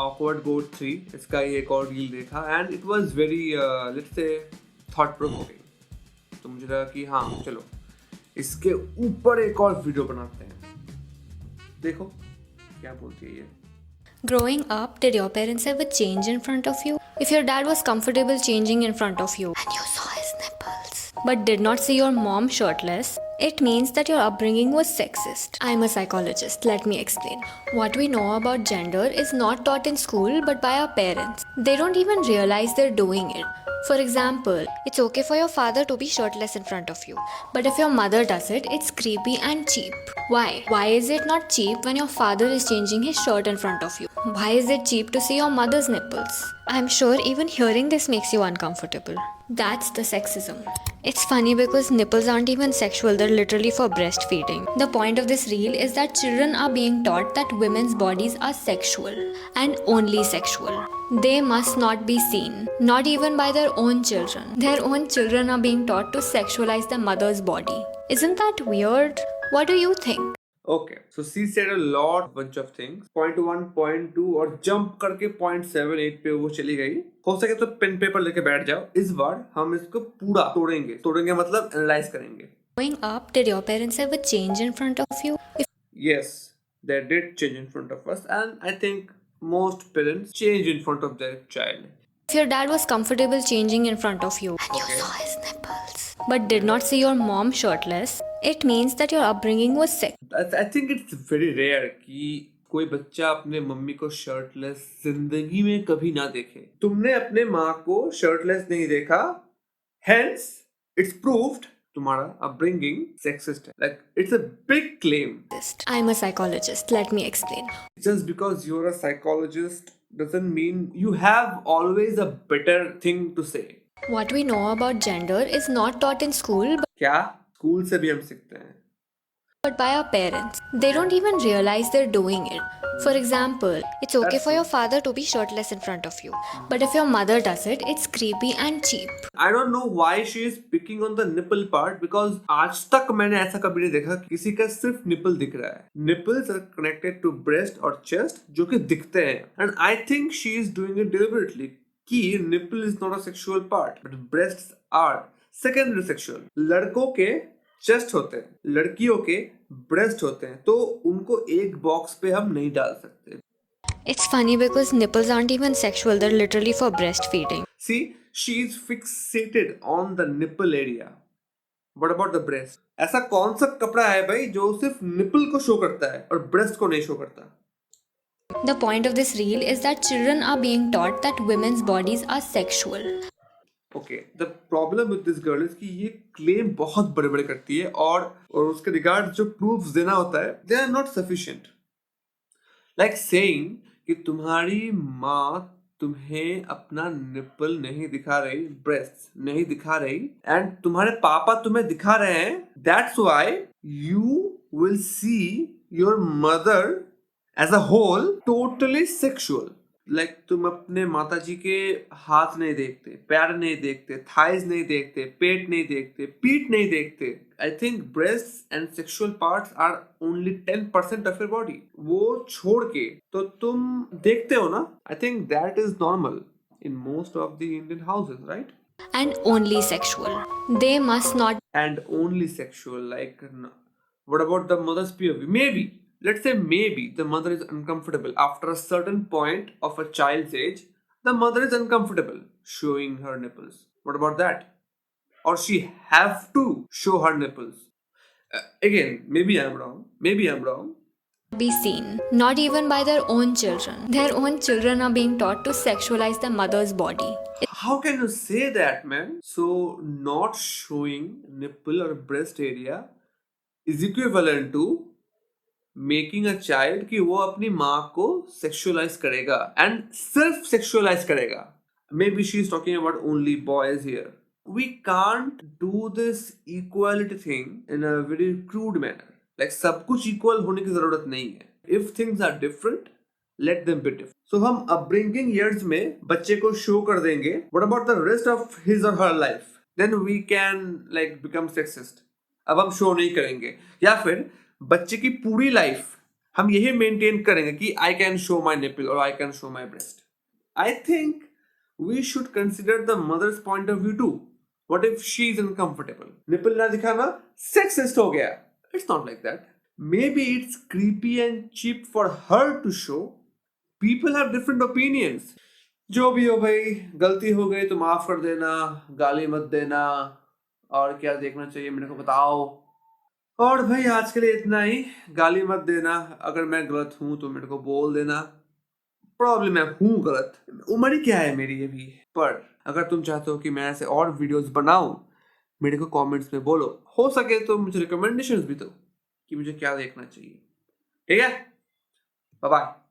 awkward goat 3 इसका ही एक और रील देखा and it was very let's say thought provoking. तो मुझे लगा कि हाँ चलो इसके ऊपर एक और वीडियो बनाते हैं। देखो क्या बोलती है ये। Growing up, did your parents ever change in front of you? If your dad was comfortable changing in front of you and you saw his nipples, but did not see your mom shirtless, it means that your upbringing was sexist. I'm a psychologist, let me explain. What we know about gender is not taught in school but by our parents. They don't even realize they're doing it. For example, it's okay for your father to be shirtless in front of you, but if your mother does it, it's creepy and cheap. Why? Why is it not cheap when your father is changing his shirt in front of you? Why is it cheap to see your mother's nipples? I'm sure even hearing this makes you uncomfortable. That's the sexism. It's funny because nipples aren't even sexual, they're literally for breastfeeding. The point of this reel is that children are being taught that women's bodies are sexual and only sexual. They must not be seen, not even by their own children. Their own children are being taught to sexualize their mother's body. Isn't that weird? What do you think? Okay so she said a lot bunch of things. Point 1 point 2 और jump करके point 7 8 पे वो चली गई। हो सके तो pen paper लेके बैठ जाओ। इस बार हम इसको पूरा तोड़ेंगे मतलब एनालाइज करेंगे। Growing up, did your parents ever change in front of you? Yes, they did change in front of us, and I think most parents change in front of their child. If your dad was comfortable changing in front of you and you saw his nipples, but did not see your mom shirtless, it means that your upbringing was sick. I think it's very rare कि कोई बच्चा अपने mummy को shirtless जिंदगी में कभी ना देखे। तुमने अपने माँ को शर्टलेस नहीं देखा, hence it's proved तुम्हारा upbringing sexist है। Like it's a big claim. I'm a psychologist, let me explain. Just because you're a psychologist doesn't mean you have always a better thing to say. What we know about gender is not taught in school क्या school से भी हम सीखते हैं। but by our parents. They don't even realize they're doing it. For example, it's okay for your father to be shirtless in front of you, but if your mother does it, it's creepy and cheap. I don't know why she is picking on the nipple part because आज तक मैंने ऐसा कभी नहीं देखा किसी का सिर्फ निपल दिख रहा है। Nipples are connected to breast और chest जो कि दिखते हैं and I think she is doing it deliberately कि nipple is not a sexual part but breasts are secondary sexual। लड़कों के चेस्ट होते हैं, लड़कियों के ब्रेस्ट होते हैं, तो उनको एक बॉक्स पे हम नहीं डाल सकते। It's funny because nipples aren't even sexual, they're literally for breastfeeding. See, she is fixated on the nipple area. What about the breast? ऐसा कौन सा कपड़ा है भाई जो सिर्फ निपल को शो करता है और ब्रेस्ट को नहीं शो करता? The point of this reel is that children are being taught that women's bodies are sexual. Okay the problem with this girl is कि ये क्लेम बहुत बड़े बड़े करती है और उसके रिगार्ड जो प्रूफ्स देना होता है they are not sufficient. Like saying कि तुम्हारी माँ तुम्हें अपना निप्पल नहीं दिखा रही, ब्रेस्ट नहीं दिखा रही एंड तुम्हारे पापा तुम्हें दिखा रहे हैं, that's why you will see your mother as a whole totally sexual. Like तुम अपने माताजी के हाथ नहीं देखते, पैर नहीं देखते, थाइज नहीं देखते, पेट नहीं देखते, पीठ नहीं देखते। I think breast and sexual parts are only 10% of your body. वो छोड़ के तो तुम देखते हो ना। I think that is normal in most of the Indian houses, right? And only sexual. They must not. And only sexual. Like, what about the mother's POV? Maybe. Let's say maybe the mother is uncomfortable after a certain point of a child's age. The mother is uncomfortable showing her nipples. What about that? Or she have to show her nipples. Again, maybe I'm wrong. Maybe I'm wrong. Be seen, not even by their own children. Their own children are being taught to sexualize their mother's body. How can you say that, man? So, not showing nipple or breast area is equivalent to making a child कि वो अपनी माँ को sexualise करेगा and सिर्फ sexualise करेगा। Maybe she is talking about only boys here. We can't do this equality thing in a very crude manner. Like सब कुछ इक्वल होने की जरूरत नहीं है। If things are different let them be different. So हम upbringing years में बच्चे को शो कर देंगे what about the rest of his or her life, then we can like become sexist. अब हम शो नहीं करेंगे या फिर बच्चे की पूरी लाइफ हम यही मेंटेन करेंगे कि I can show my nipple और I can show my breast. I think we should consider the mother's point of view too. What if she is uncomfortable? Nipple ना दिखाना सेक्सिस्ट हो गया. It's not like that. Maybe it's creepy and cheap for her to show. People have different opinions. जो भी हो भाई, गलती हो गई तो माफ कर देना, गाली मत देना, और क्या देखना चाहिए मेरे को बताओ. और भाई आज के लिए इतना ही. गाली मत देना, अगर मैं गलत हूं तो मेरे को बोल देना. प्रॉब्लम है, हूं गलत, उम्र ही क्या है मेरी अभी. पर अगर तुम चाहते हो कि मैं ऐसे और वीडियोस बनाऊं, मेरे को कमेंट्स में बोलो. हो सके तो मुझे रिकमेंडेशंस भी दो कि मुझे क्या देखना चाहिए. ठीक है, बाय बाय.